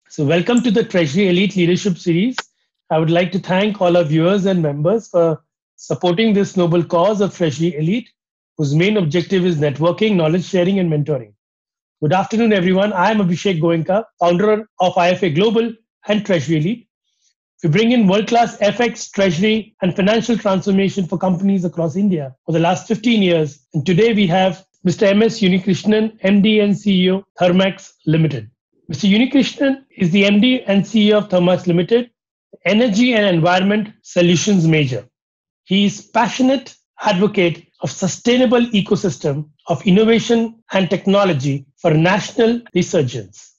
So, welcome to the Treasury Elite Leadership Series. I would like to thank all our viewers and members for supporting this noble cause of Treasury Elite, whose main objective is networking, knowledge sharing, and mentoring. Good afternoon, everyone. I am Abhishek Goenka, founder of IFA Global and Treasury Elite. We bring in world class FX, treasury, and financial transformation for companies across India for the last 15 years. And today we have Mr. MS Unikrishnan, MD and CEO, Thermax Limited. Mr. Unikrishnan is the MD and CEO of Thermax Limited, Energy and Environment Solutions Major. He is passionate advocate of sustainable ecosystem of innovation and technology for national resurgence.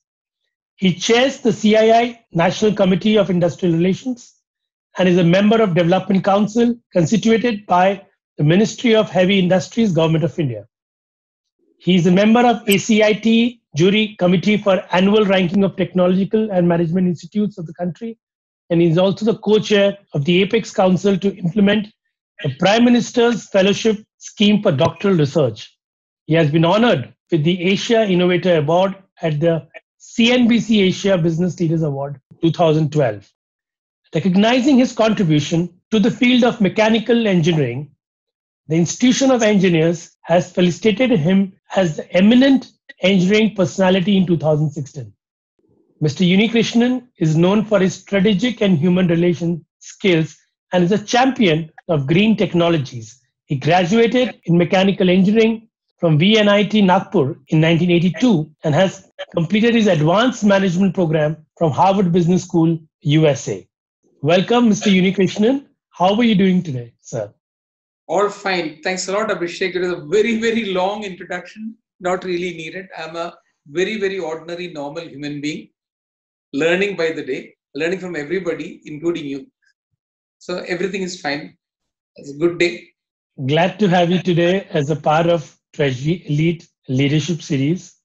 He chairs the CII National Committee of Industrial Relations and is a member of Development Council constituted by the Ministry of Heavy Industries, Government of India. He is a member of ACIT Jury Committee for Annual Ranking of Technological and Management Institutes of the country, and he is also the co-chair of the Apex Council to implement the Prime Minister's Fellowship Scheme for Doctoral Research. He has been honored with the Asia Innovator Award at the CNBC Asia Business Leaders Award 2012. Recognizing his contribution to the field of mechanical engineering, the Institution of Engineers has felicitated him as the eminent engineering personality in 2016. Mr. Unikrishnan is known for his strategic and human relation skills and is a champion of green technologies. He graduated in mechanical engineering from VNIT Nagpur in 1982 and has completed his advanced management program from Harvard Business School, USA. Welcome, Mr. Unikrishnan. How are you doing today, sir? All fine. Thanks a lot, Abhishek. It is a very, very long introduction, not really needed. I'm a very, very ordinary, normal human being, learning by the day, learning from everybody, including you. So everything is fine. It's a good day. Glad to have you today as a part of Treasury Elite Leadership Series.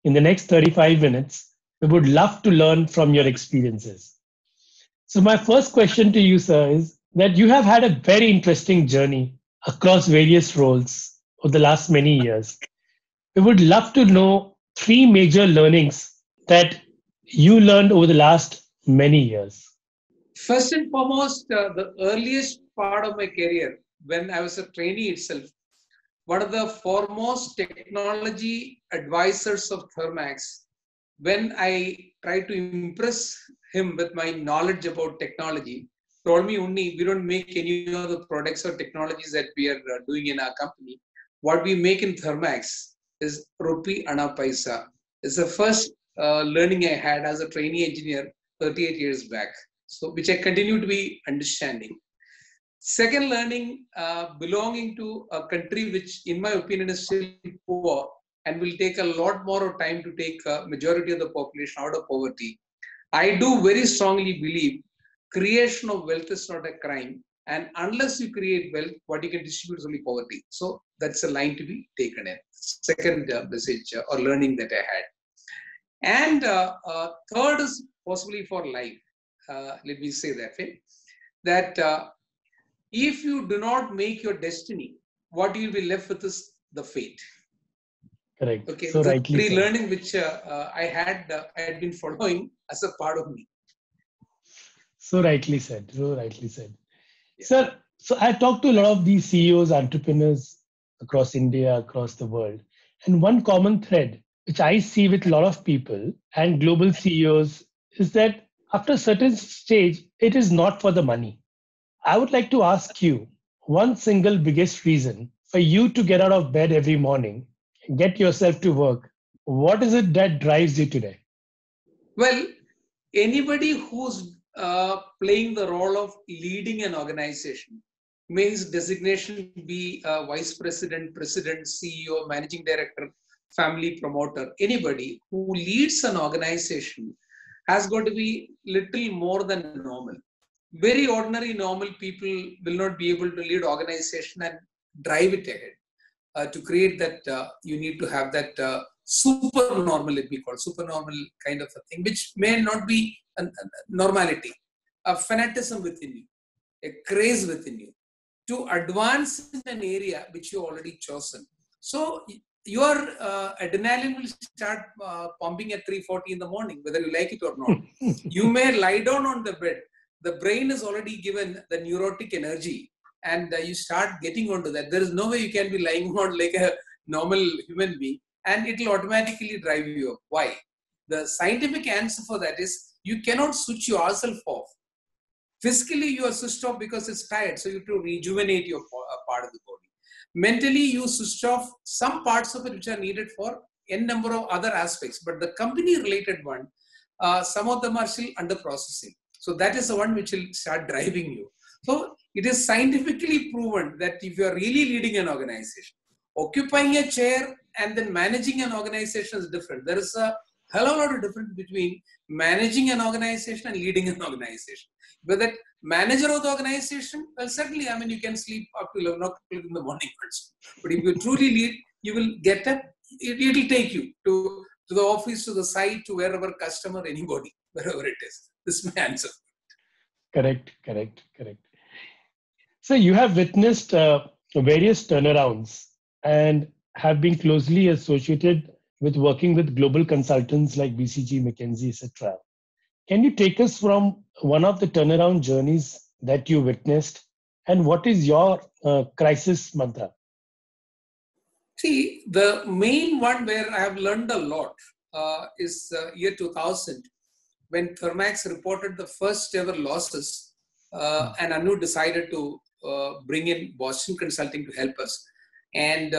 In the next 35 minutes, we would love to learn from your experiences. So, my first question to you, sir, is that you have had a very interesting journey across various roles over the last many years. We would love to know three major learnings that you learned over the last many years. First and foremost, the earliest part of my career, when I was a trainee itself, one of the foremost technology advisors of Thermax, when I tried to impress him with my knowledge about technology, told me only we don't make any of the products or technologies that we are doing in our company. What we make in Thermax is rupee ana paisa. It's the first learning I had as a trainee engineer 38 years back. So, which I continue to be understanding. Second learning, belonging to a country which, in my opinion, is still poor and will take a lot more time to take a majority of the population out of poverty. I do very strongly believe creation of wealth is not a crime. And unless you create wealth, what you can distribute is only poverty. So that's a line to be taken in. Second message or learning that I had. And third is possibly for life. Let me say that way. That if you do not make your destiny, what you will be left with is the fate. Correct. Okay, So the rightly three said. learning which I had been following as a part of me. So rightly said. So rightly said. Yeah. Sir, so I talked to a lot of these CEOs, entrepreneurs across India, across the world. And one common thread, which I see with a lot of people and global CEOs, is that after a certain stage, it is not for the money. I would like to ask you one single biggest reason for you to get out of bed every morning and get yourself to work. What is it that drives you today? Well, anybody who's playing the role of leading an organization, means designation be vice president, president, CEO, managing director, family promoter, anybody who leads an organization has got to be little more than normal. Very ordinary normal people will not be able to lead organization and drive it ahead. To create that, you need to have that super normal, let me call super normal kind of a thing, which may not be a normality, a fanatism within you, a craze within you to advance in an area which you already chosen. So your adrenaline will start pumping at 3:40 in the morning, whether you like it or not. You may lie down on the bed. The brain is already given the neurotic energy, and you start getting onto that. There is no way you can be lying on like a normal human being, and it will automatically drive you up. Why? The scientific answer for that is you cannot switch yourself off. Physically, you are switched off because it's tired, so you have to rejuvenate your part of the body. Mentally, you switch off some parts of it which are needed for n number of other aspects, but the company-related one, some of them are still under processing. So that is the one which will start driving you. So it is scientifically proven that if you are really leading an organization, occupying a chair and then managing an organization is different. There is a hell of a lot of difference between managing an organization and leading an organization. But that manager of the organization, well, certainly, I mean, you can sleep up to 11 o'clock in the morning. But if you truly lead, you will get up. It will take you to the office, to the site, to wherever customer, anybody, wherever it is. This is my answer. Correct. So you have witnessed various turnarounds and have been closely associated with working with global consultants like BCG, McKinsey, etc. Can you take us from one of the turnaround journeys that you witnessed, and what is your crisis mantra? See, the main one where I have learned a lot is year 2000, when Thermax reported the first ever losses, and Anu decided to bring in Boston Consulting to help us. And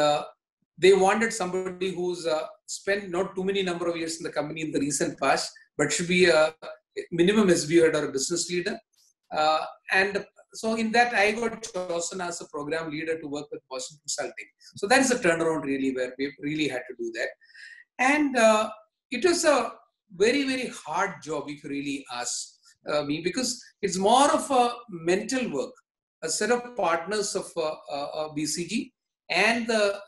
they wanted somebody who's spent not too many number of years in the company in the recent past, but should be a minimum SBO head or a business leader. And so in that, I got chosen as a program leader to work with Boston Consulting. So that is a turnaround really where we really had to do that. And it was a very, very hard job, if you really ask me, because it's more of a mental work. A set of partners of BCG and the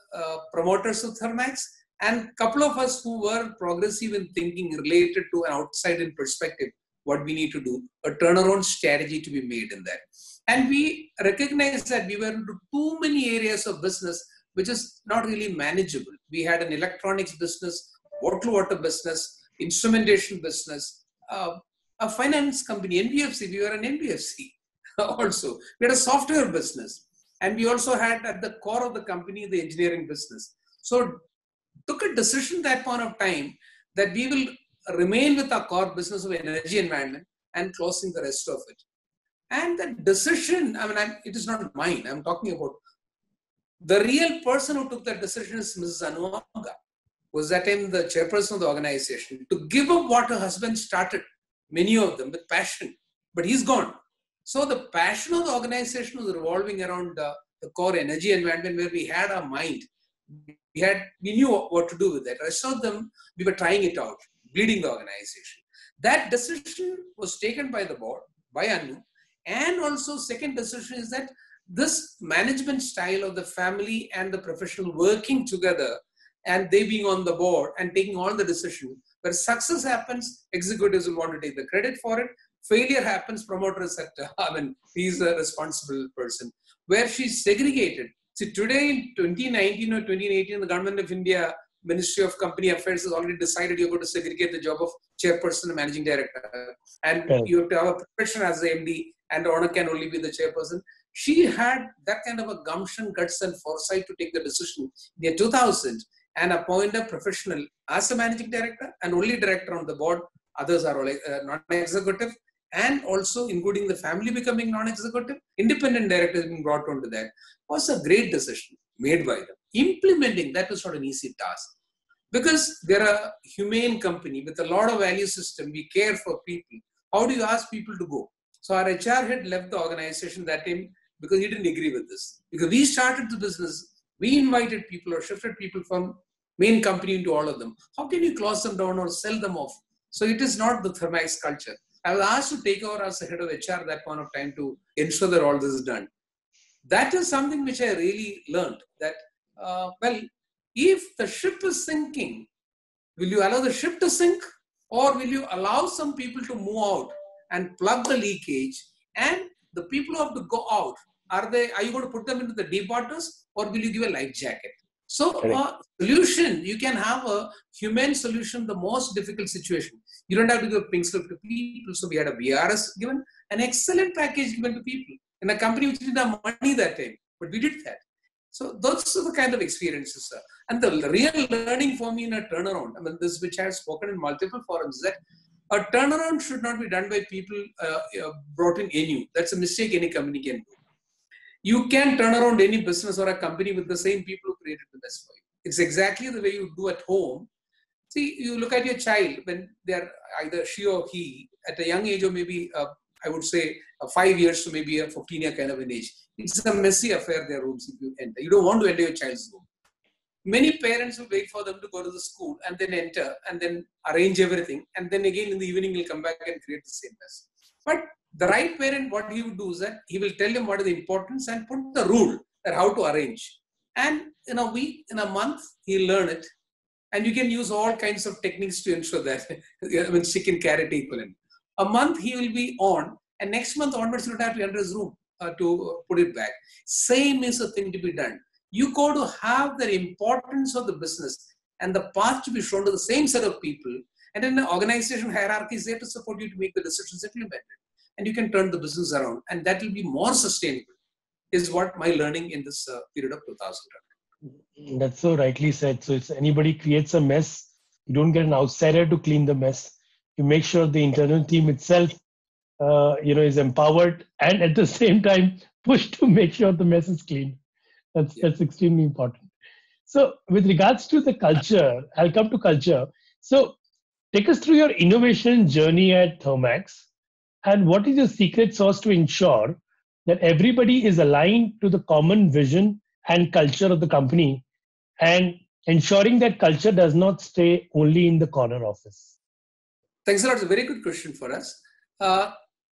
promoters of Thermax, and a couple of us who were progressive in thinking related to an outside-in perspective, what we need to do, a turnaround strategy to be made in that. And we recognized that we were into too many areas of business, which is not really manageable. We had an electronics business, water business, instrumentation business, a finance company, NBFC, we were an NBFC also. We had a software business. And we also had at the core of the company, the engineering business. So took a decision that point of time that we will remain with our core business of energy environment and closing the rest of it. And that decision, I mean, it is not mine. I'm talking about the real person who took that decision is Mrs. Anu Anga, who was that time the chairperson of the organization, to give up what her husband started, many of them with passion, but he's gone. So the passion of the organization was revolving around the core energy environment, where we had our mind. We knew what to do with that. Rest of them, we were trying it out, bleeding the organization. That decision was taken by the board, by Anu. And also second decision is that this management style of the family and the professional working together, and they being on the board and taking all the decision, where success happens, executives will want to take the credit for it. Failure happens, promoters he's a responsible person. Where she's segregated. See, today in 2019 or 2018, the Government of India, Ministry of Company Affairs has already decided you're going to segregate the job of chairperson and managing director. And you have to have a profession as the MD, and the owner can only be the chairperson. She had that kind of a gumption, guts, and foresight to take the decision in 2000 and appoint a professional as a managing director and only director on the board. Others are non-executive, and also including the family becoming non-executive, independent directors being brought onto that. Was a great decision made by them. Implementing that was not an easy task, because they're a humane company with a lot of value system. We care for people. How do you ask people to go? So our HR had left the organization that time because he didn't agree with this. Because we started the business, we invited people or shifted people from main company into all of them. How can you close them down or sell them off? So it is not the Thermax culture. I was asked to take over as the head of HR at that point of time to ensure that all this is done. That is something which I really learned, that, if the ship is sinking, will you allow the ship to sink, or will you allow some people to move out and plug the leakage, and the people who have to go out, are you going to put them into the deep waters, or will you give a life jacket? So solution, you can have a human solution, the most difficult situation. You don't have to give pink slip to people. So we had a VRS given, an excellent package given to people in a company which didn't have money that time, but we did that. So those are the kind of experiences, sir. And the real learning for me in a turnaround, I mean, this which I have spoken in multiple forums, is that a turnaround should not be done by people brought in anew. That's a mistake any company can do. You can turn around any business or a company with the same people who created the best for you. It's exactly the way you do at home. See, you look at your child when they're either she or he at a young age, or maybe I would say 5 years to maybe a 15-year kind of an age. It's a messy affair, their rooms, if you enter. You don't want to enter your child's room. Many parents will wait for them to go to the school and then enter and then arrange everything. And then again in the evening, he'll come back and create the same mess. But the right parent, what he would do is that he will tell him what is the importance and put the rule that how to arrange. And in a week, in a month, he'll learn it. And you can use all kinds of techniques to ensure that, I mean, chicken carrot equivalent. A month he will be on, and next month onwards, you don't have to enter his room to put it back. Same is a thing to be done. You got to have the importance of the business and the path to be shown to the same set of people. And then the organization hierarchy is there to support you to make the decisions implemented. And you can turn the business around. And that will be more sustainable, is what my learning in this period of 2000. That's so rightly said. So if anybody creates a mess, you don't get an outsider to clean the mess. You make sure the internal team itself, is empowered and at the same time pushed to make sure the mess is clean. That's extremely important. So with regards to the culture, I'll come to culture. So take us through your innovation journey at Thermax, and what is your secret sauce to ensure that everybody is aligned to the common vision and culture of the company, and ensuring that culture does not stay only in the corner office? Thanks a lot. It's a very good question for us.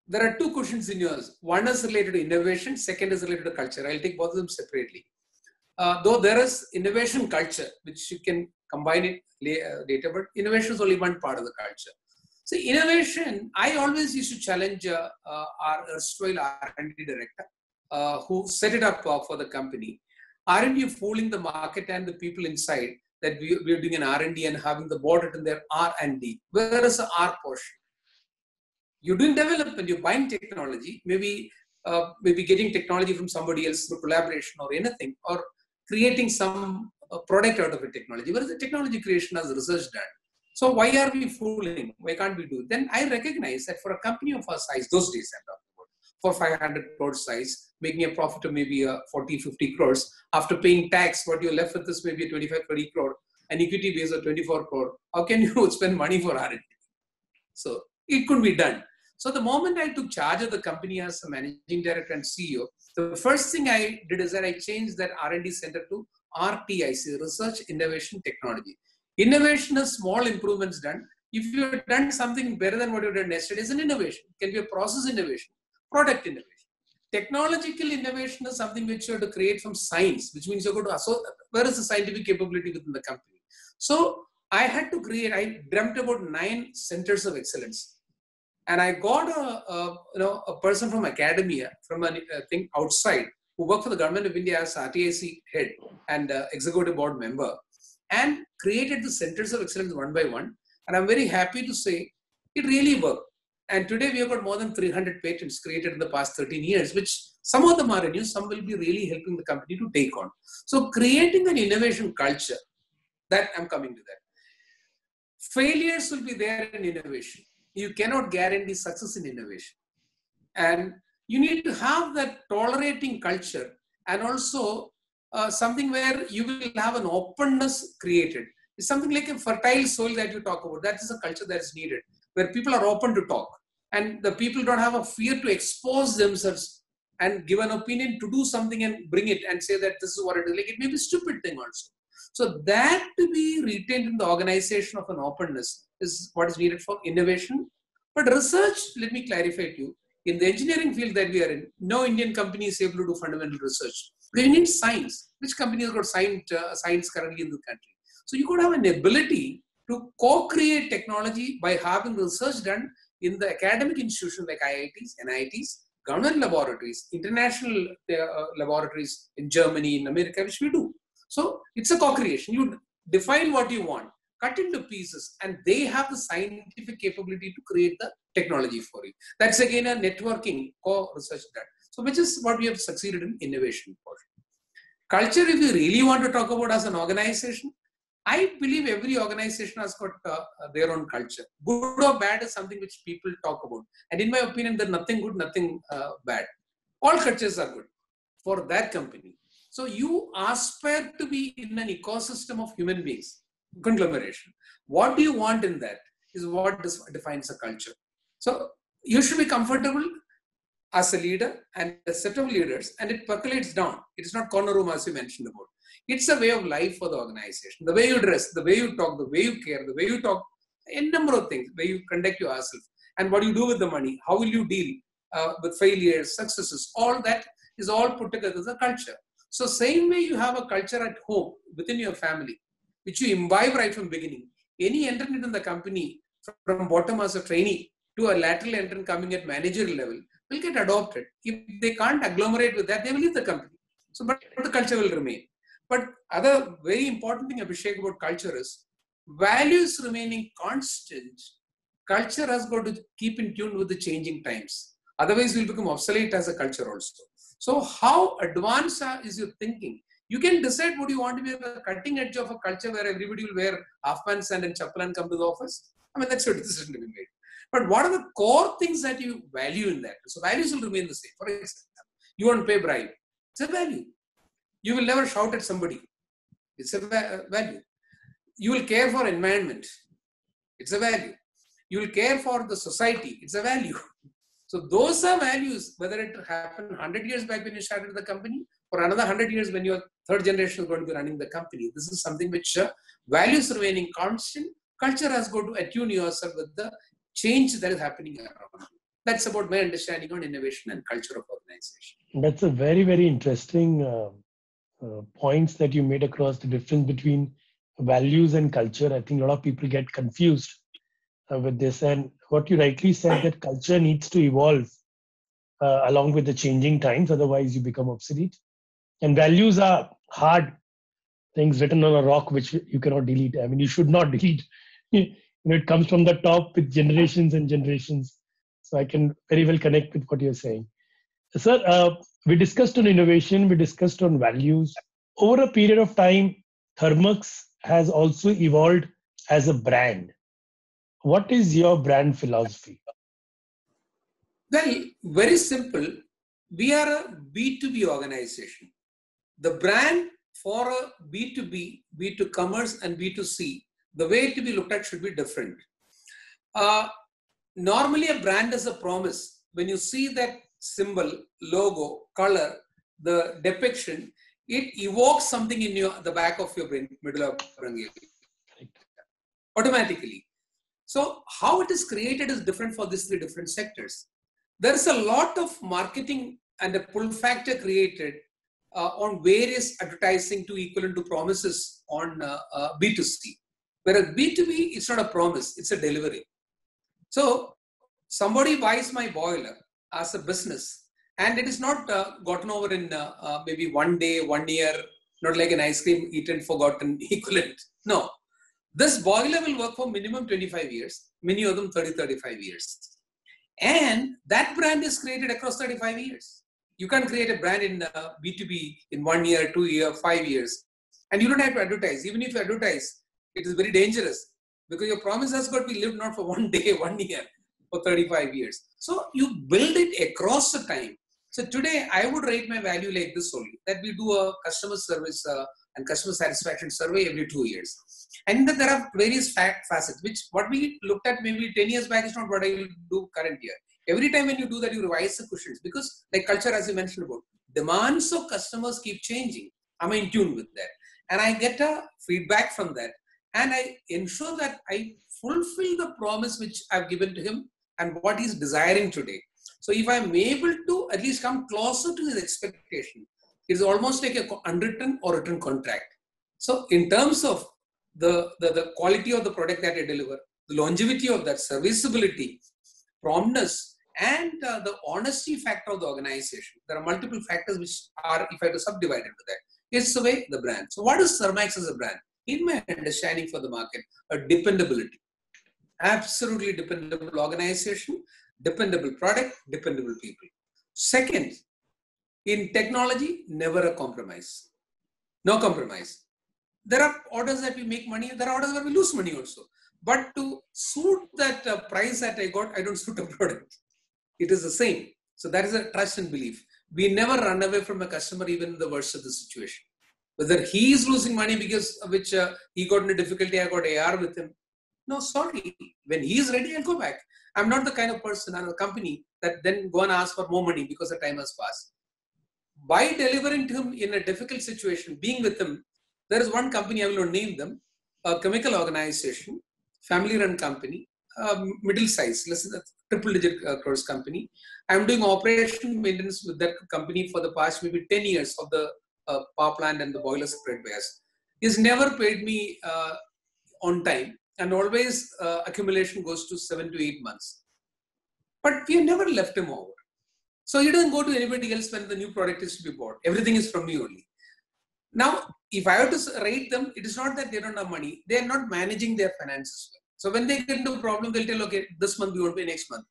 There are two questions in yours. One is related to innovation. Second is related to culture. I'll take both of them separately. Though there is innovation culture, which you can combine it later, but innovation is only one part of the culture. So innovation, I always used to challenge our erstwhile R&D director, who set it up for the company. Aren't you fooling the market and the people inside that we're doing an R&D and having the board written there R&D? Where is the R portion? You're doing development, you're buying technology, maybe getting technology from somebody else through collaboration or anything, or creating some product out of a technology. Where is the technology creation as research done? So why are we fooling? Why can't we do it? Then I recognize that for a company of our size, those days I'm talking about, for 500 crore size, making a profit of maybe 40, 50 crores, after paying tax, what you're left with is maybe a 25, 30 crore, an equity base of 24 crore. How can you spend money for R&D? So it could be done. So the moment I took charge of the company as a managing director and CEO, the first thing I did is that I changed that R&D center to RTIC, Research, Innovation, Technology. Innovation is small improvements done. If you have done something better than what you did yesterday, it's an innovation. It can be a process innovation, product innovation. Technological innovation is something which you have to create from science, which means you go to, so where is the scientific capability within the company? So I had to create, I dreamt about 9 centers of excellence. And I got a person from academia, from a thing outside, who worked for the government of India as RTIC head and executive board member, and created the centers of excellence one by one. And I'm very happy to say it really worked. And today we have got more than 300 patents created in the past 13 years, which some of them are new, some will be really helping the company to take on. So creating an innovation culture, that I'm coming to that. Failures will be there in innovation. You cannot guarantee success in innovation. And you need to have that tolerating culture, and also something where you will have an openness created. It's something like a fertile soil that you talk about. That is a culture that is needed, where people are open to talk. And the people don't have a fear to expose themselves and give an opinion to do something and bring it and say that this is what it is. Like it may be a stupid thing also. So that to be retained in the organization of an openness is what is needed for innovation. But research, let me clarify to you, in the engineering field that we are in, no Indian company is able to do fundamental research. We need science. Which company has got science currently in the country? So you could have an ability to co-create technology by having research done in the academic institutions like IITs, NITs, government laboratories, international laboratories in Germany, in America, which we do. So it's a co-creation. You define what you want, cut into pieces, and they have the scientific capability to create the technology for you. That's again a networking co-research that. So which is what we have succeeded in innovation portion. Culture, if you really want to talk about as an organization, I believe every organization has got their own culture. Good or bad is something which people talk about. And in my opinion, there's nothing good, nothing bad. All cultures are good for that company. So you aspire to be in an ecosystem of human beings, conglomeration. What do you want in that is what defines a culture. So you should be comfortable as a leader and a set of leaders, and it percolates down. It's not corner room as you mentioned about. It's a way of life for the organization. The way you dress, the way you talk, the way you care, the way you talk, a number of things, the way you conduct yourself, and what you do with the money, how will you deal with failures, successes, all that is all put together as a culture. So same way you have a culture at home, within your family, which you imbibe right from beginning. Any entrant in the company, from bottom as a trainee to a lateral entrant coming at managerial level, will get adopted. If they can't agglomerate with that, they will leave the company. So, but the culture will remain. But other very important thing, Abhishek, about culture is values remaining constant. Culture has got to keep in tune with the changing times. Otherwise, we'll become obsolete as a culture also. So, how advanced is your thinking? You can decide what you want to be at the cutting edge of a culture where everybody will wear half pants and chappal and come to the office. I mean, that's your decision to be made. But what are the core things that you value in that? So values will remain the same. For example, you won't pay bribe. It's a value. You will never shout at somebody. It's a value. You will care for environment. It's a value. You will care for the society. It's a value. So those are values, whether it happened 100 years back when you started the company or another 100 years when your third generation is going to be running the company. This is something which values remaining constant. Culture has got to attune yourself with the change that is happening around. That's about my understanding on innovation and culture of organization. That's a very, very interesting points that you made across the difference between values and culture. I think a lot of people get confused with this. And what you rightly said, that culture needs to evolve along with the changing times. Otherwise, you become obsolete. And values are hard things written on a rock, which you cannot delete. I mean, you should not delete. It comes from the top with generations and generations. So I can very well connect with what you're saying. Sir, we discussed on innovation, we discussed on values. Over a period of time, Thermax has also evolved as a brand. What is your brand philosophy? Well, very simple. We are a B2B organization. The brand for a B2B, B2commerce and B2C, the way to be looked at should be different. Normally, a brand is a promise. When you see that symbol, logo, color, the depiction, it evokes something in the back of your brain, middle of brain, automatically. So how it is created is different for these three different sectors. There is a lot of marketing and a pull factor created on various advertising to equivalent to promises on B2C. Whereas B2B, it's not a promise, it's a delivery. So somebody buys my boiler as a business, and it is not gotten over in maybe 1 day, 1 year, not like an ice cream eaten, forgotten equivalent. No, this boiler will work for minimum 25 years, many of them 30, 35 years. And that brand is created across 35 years. You can't create a brand in B2B in 1 year, 2 years, 5 years. And you don't have to advertise. Even if you advertise, it is very dangerous because your promise has got to be lived not for 1 day, 1 year, for 35 years. So you build it across the time. So today I would rate my value like this only, that we do a customer service and customer satisfaction survey every 2 years. And then there are various facets, which what we looked at maybe 10 years back is not what I will do current year. Every time when you do that, you revise the questions because like culture, as you mentioned about, demands of customers keep changing. I'm in tune with that. And I get a feedback from that. And I ensure that I fulfill the promise which I've given to him and what he's desiring today. So if I'm able to at least come closer to his expectation, it's almost like a unwritten or written contract. So in terms of the quality of the product that I deliver, the longevity of that, serviceability, promptness, and the honesty factor of the organization. There are multiple factors which are, if I have to subdivide into that, It's the way the brand. So what is Thermax as a brand? In my understanding for the market, a dependability. Absolutely dependable organization, dependable product, dependable people. Second, in technology, never a compromise. No compromise. There are orders that we make money, there are orders where we lose money also. But to suit that price that I got, I don't suit a product. It is the same. So that is a trust and belief. We never run away from a customer even in the worst of the situation. Whether he is losing money because of which he got into difficulty, I got AR with him. No, sorry. When he is ready, I'll go back. I'm not the kind of person or a company that then go and ask for more money because the time has passed. By delivering to him in a difficult situation, being with him, there is one company, I will not name them, a chemical organization, family-run company, middle size, less than triple-digit crores company. I'm doing operation maintenance with that company for the past maybe 10 years of the power plant and the boiler spread bias. He's never paid me on time, and always accumulation goes to 7 to 8 months. But we have never left him over. So he doesn't go to anybody else when the new product is to be bought. Everything is from me only. Now, if I have to rate them, it is not that they don't have money. They are not managing their finances well. So when they get into a problem, they'll tell, okay, this month we won't pay, next month.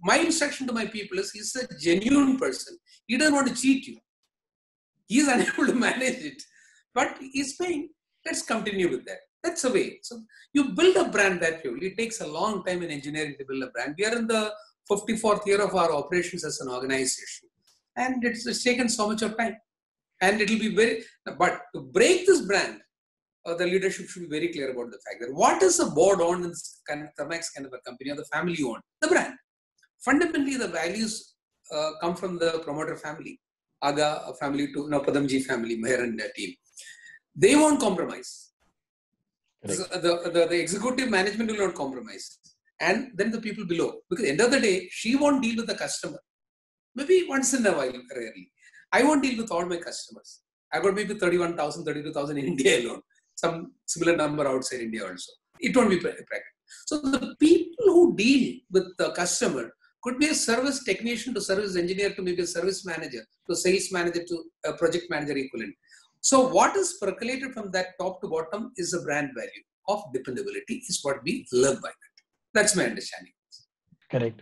My instruction to my people is, he's a genuine person. He doesn't want to cheat you. He is unable to manage it. But he's paying. Let's continue with that. That's the way. So you build a brand that way. It takes a long time in engineering to build a brand. We are in the 54th year of our operations as an organization. And it's taken so much of time. And it will be very, but to break this brand, the leadership should be very clear about the fact that what is the board owned in this kind of Thermax kind of a company or the family owned? The brand. Fundamentally, the values come from the promoter family, Aga family to Padamji family, Meher and their team. They won't compromise. The executive management will not compromise. And then the people below. Because at the end of the day, she won't deal with the customer. Maybe once in a while, rarely. I won't deal with all my customers. I got maybe 31,000, 32,000 in India alone. Some similar number outside India also. It won't be practical. So the people who deal with the customer could be a service technician to service engineer to maybe a service manager to sales manager to a project manager equivalent. So what is percolated from that top to bottom is the brand value of dependability is what we live by that. That's my understanding. Correct.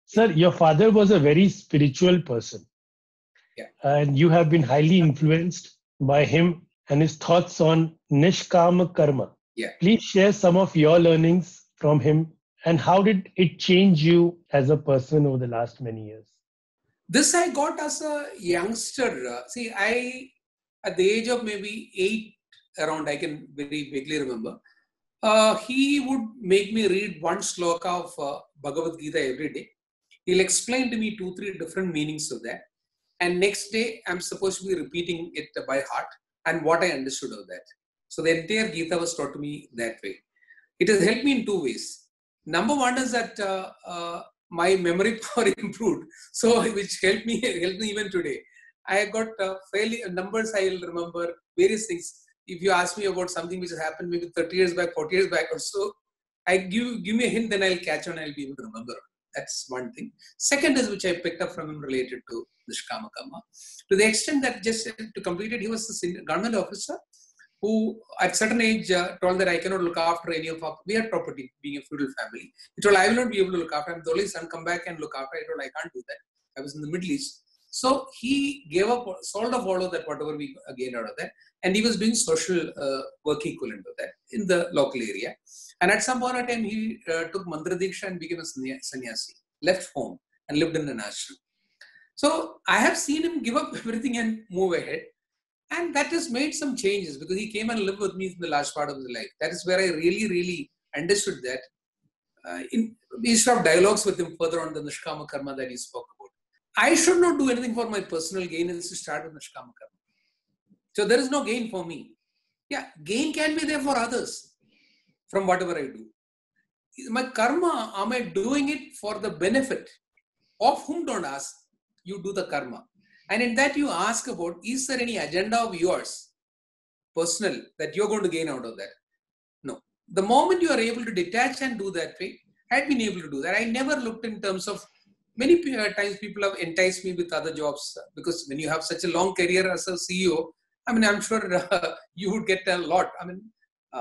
Sir, your father was a very spiritual person. Yeah. And you have been highly influenced by him and his thoughts on Nishkama Karma. Yeah. Please share some of your learnings from him and how did it change you as a person over the last many years? This I got as a youngster. At the age of maybe 8 around, I can very vaguely remember, he would make me read one sloka of Bhagavad Gita every day. He'll explain to me 2-3 different meanings of that. And next day, I'm supposed to be repeating it by heart and what I understood of that. So the entire Gita was taught to me that way. It has helped me in 2 ways. Number one is that my memory power improved, so which helped me even today. I got fairly numbers. I will remember various things. If you ask me about something which has happened maybe 30 years back, 40 years back or so, I give me a hint, then I'll catch on. I'll be able to remember. That's one thing. Second is which I picked up from him related to Nishkama Karma. To the extent that just to complete it, he was a government officer who at certain age told that I cannot look after any of our, we had property being a feudal family. He told I will not be able to look after. I'm the only son, come back and look after. I told I can't do that. I was in the Middle East. So he gave up, sort of all of that, whatever we gained out of that. And he was doing social work equivalent of that in the local area. And at some point of time, he took Mantra Diksha and became a sannyasi, left home and lived in an ashram. So I have seen him give up everything and move ahead. And that has made some changes because he came and lived with me in the last part of his life. That is where I really, really understood that. Instead of dialogues with him further on the Nishkama Karma that he spoke about. I should not do anything for my personal gain and to start with Nishkama Karma. So there is no gain for me. Yeah, gain can be there for others from whatever I do. My karma, am I doing it for the benefit of whom? Don't ask. You do the karma. And in that you ask about, is there any agenda of yours, personal, that you're going to gain out of that? No. The moment you are able to detach and do that way, I had been able to do that. I never looked in terms of, many times people have enticed me with other jobs because when you have such a long career as a CEO, I mean, I'm sure you would get a lot. I mean,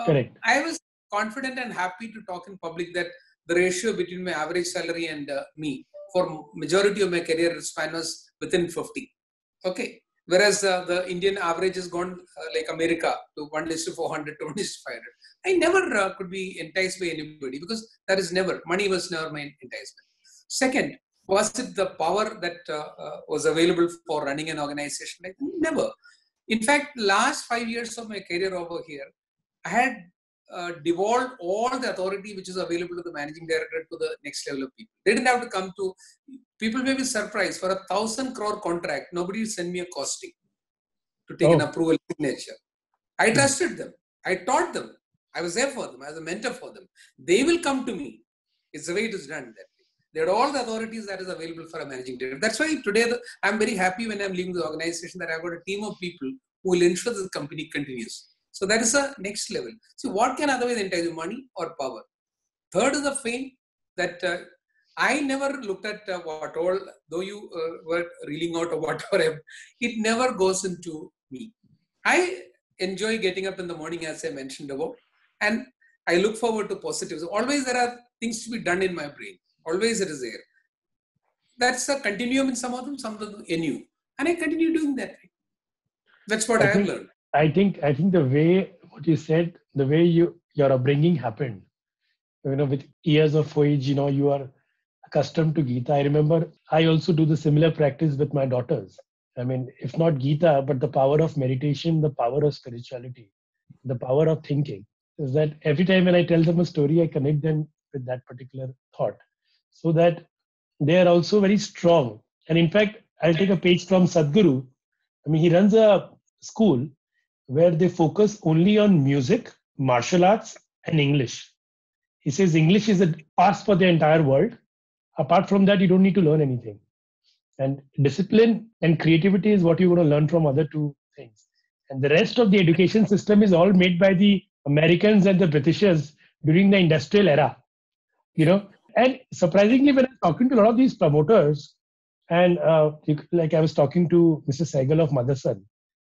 Correct. I was confident and happy to talk in public that the ratio between my average salary and me for majority of my career span was within 50. Okay. Whereas the Indian average has gone like America to 1:400 to 1:500. I never could be enticed by anybody because that is never, money was never my enticement. Second, was it the power that was available for running an organization? Like, never. In fact, last 5 years of my career over here, I had devolved all the authority which is available to the managing director to the next level of people. They didn't have to come to, people may be surprised, for 1,000 crore contract, nobody will send me a costing to take an approval signature. I trusted them. I taught them. I was there for them. I was a mentor for them. They will come to me. It's the way it is done that way. They are all the authorities that is available for a managing director. That's why today I'm very happy when I'm leaving the organization that I've got a team of people who will ensure that the company continues. So that is the next level. So what can otherwise entice you, money or power? Third is the fame that I never looked at what all, though you were reeling out or whatever, it never goes into me. I enjoy getting up in the morning, as I mentioned about, and I look forward to positives. Always there are things to be done in my brain. Always it is there. That's a continuum in some of them in you. And I continue doing that. That's what I have learned. I think the way what you said, the way your upbringing happened, with years of age, you are accustomed to Gita. I remember I also do the similar practice with my daughters. I mean, if not Gita, but the power of meditation, the power of spirituality, the power of thinking is that every time when I tell them a story, I connect them with that particular thought so that they are also very strong. And in fact, I'll take a page from Sadhguru. I mean, he runs a school where they focus only on music, martial arts, and English. He says English is a pass for the entire world. Apart from that, you don't need to learn anything. And discipline and creativity is what you want to learn from other two things. And the rest of the education system is all made by the Americans and the Britishers during the industrial era. And surprisingly, when I'm talking to a lot of these promoters, and like I was talking to Mr. Sehgal of Motherson,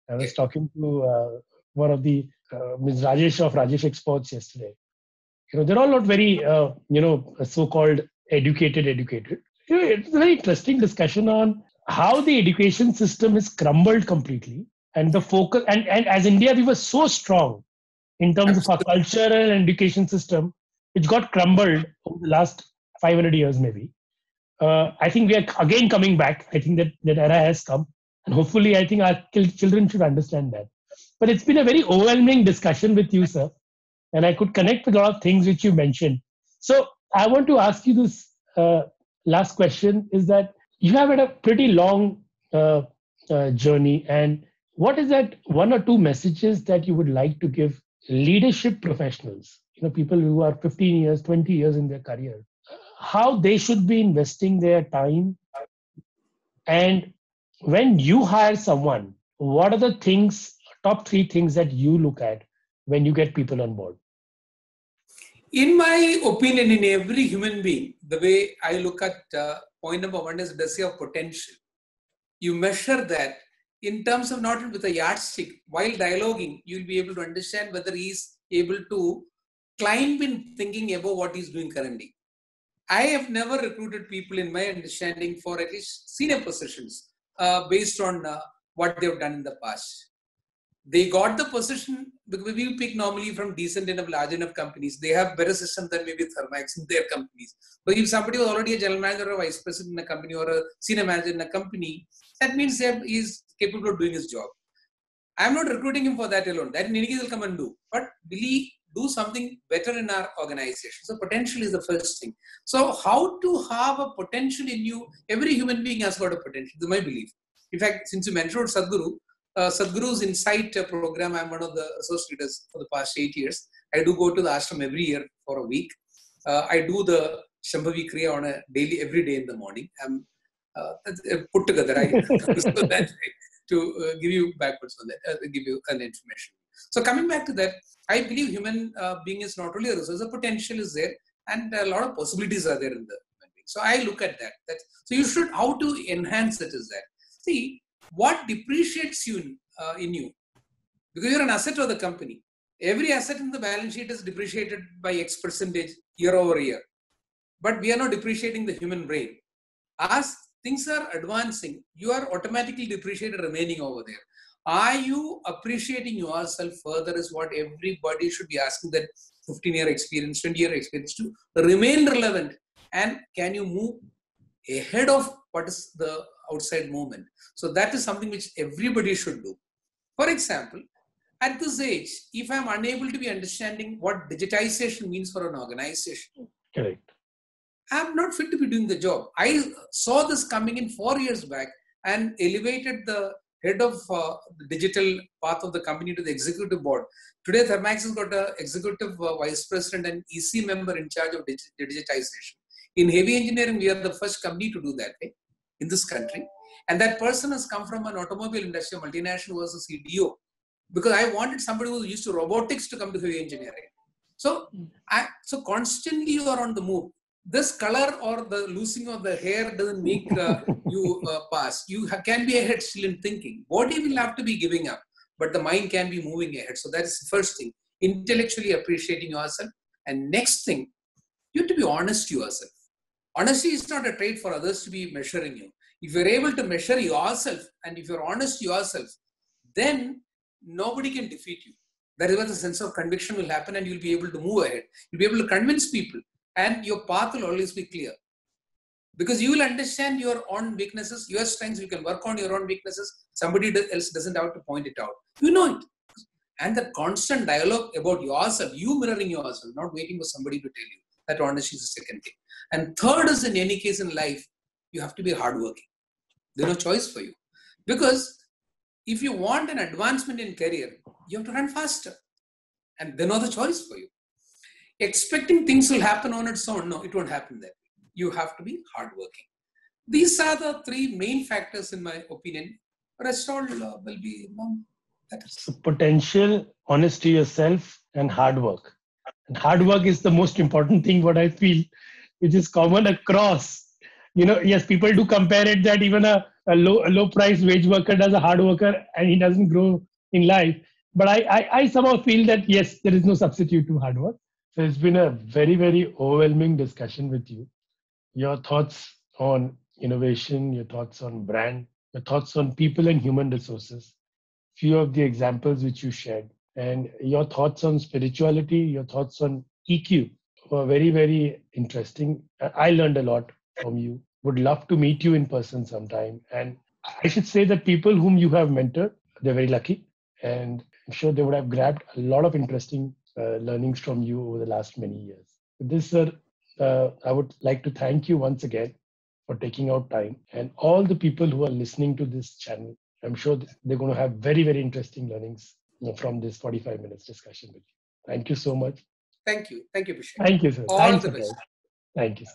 I was talking to one of the Ms. Rajesh of Rajesh Exports yesterday. They're all not very, so-called educated. It's a very interesting discussion on how the education system has crumbled completely, and the focus. And as India, we were so strong in terms of our cultural and education system, which got crumbled over the last 500 years, maybe. I think we are again coming back. I think that era has come. And hopefully, I think our children should understand that. But it's been a very overwhelming discussion with you, sir. And I could connect with a lot of things which you mentioned. So I want to ask you this last question is that you have had a pretty long journey. And what is that one or two messages that you would like to give leadership professionals, people who are 15 years, 20 years in their career, how they should be investing their time? And when you hire someone, what are the top three things that you look at when you get people on board? In my opinion, in every human being, the way I look at point number one is, does he have potential? You measure that in terms of not with a yardstick. While dialoguing, you'll be able to understand whether he's able to climb in thinking about what he's doing currently. I have never recruited people in my understanding for at least senior positions based on what they've done in the past. They got the position because we pick normally from decent enough, large enough companies. They have better systems than maybe Thermax in their companies. But if somebody was already a general manager or a vice president in a company or a senior manager in a company, that means that he's capable of doing his job. I'm not recruiting him for that alone. That in any case will come and do. But will he do something better in our organization? So potential is the first thing. So how to have a potential in you? Every human being has got a potential. This is my belief. In fact, since you mentioned Sadhguru, Sadhguru's Insight program, I'm one of the associates for the past 8 years. I do go to the ashram every year for a week. I do the Shambhavi Kriya on a daily, every day in the morning. I'm put together so that to give you backwards on that, give you an information. So coming back to that, I believe human being is not only a resource, the potential is there, and a lot of possibilities are there in the human being. So I look at that. So you should, how to enhance it is that. See, what depreciates you in you because you're an asset of the company. Every asset in the balance sheet is depreciated by X percentage year over year. But we are not depreciating the human brain. As things are advancing, you are automatically depreciated remaining over there. Are you appreciating yourself further is what everybody should be asking, that 15-year experience, 20-year experience to remain relevant. And can you move ahead of what is the outside movement? So that is something which everybody should do. For example, at this age, if I'm unable to be understanding what digitization means for an organization, Correct. I'm not fit to be doing the job. I saw this coming in 4 years back and elevated the head of the digital path of the company to the executive board. Today, Thermax has got an executive vice president and EC member in charge of digitization. In heavy engineering, we are the first company to do that in this country. And that person has come from an automobile industry, multinational, was a CDO. Because I wanted somebody who was used to robotics to come to heavy engineering. So constantly you are on the move. This color or the losing of the hair doesn't make you pass. You can be ahead still in thinking. Body will have to be giving up, but the mind can be moving ahead. So that is the first thing. Intellectually appreciating yourself. And next thing, you have to be honest to yourself. Honesty is not a trait for others to be measuring you. If you're able to measure yourself and if you're honest to yourself, then nobody can defeat you. That is where the sense of conviction will happen and you'll be able to move ahead. You'll be able to convince people and your path will always be clear. Because you will understand your own weaknesses, your strengths, you can work on your own weaknesses. Somebody else doesn't have to point it out. You know it. And the constant dialogue about yourself, you mirroring yourself, not waiting for somebody to tell you. That honesty is the second thing. And third is, in any case in life, you have to be hardworking. There's no choice for you. Because if you want an advancement in career, you have to run faster. And there's no other choice for you. Expecting things will happen on its own, no, it won't happen that way. You have to be hardworking. These are the three main factors in my opinion. Rest all will be so potential, honesty yourself, and hard work. And hard work is the most important thing, what I feel, which is common across. Yes, people do compare it that even a low price wage worker does a hard worker and he doesn't grow in life. But I somehow feel that, yes, there is no substitute to hard work. So it's been a very, very overwhelming discussion with you. Your thoughts on innovation, your thoughts on brand, your thoughts on people and human resources, few of the examples which you shared, and your thoughts on spirituality, your thoughts on EQ were very, very interesting. I learned a lot from you. Would love to meet you in person sometime. And I should say that people whom you have mentored, they're very lucky. And I'm sure they would have grabbed a lot of interesting learnings from you over the last many years. With this, sir, I would like to thank you once again for taking out time, and all the people who are listening to this channel. I'm sure they're going to have very, very interesting learnings from this 45 minutes discussion with you. Thank you so much. Thank you. Thank you, Abhishek. Thank you, sir. All Thanks the again. best. Thank you, sir.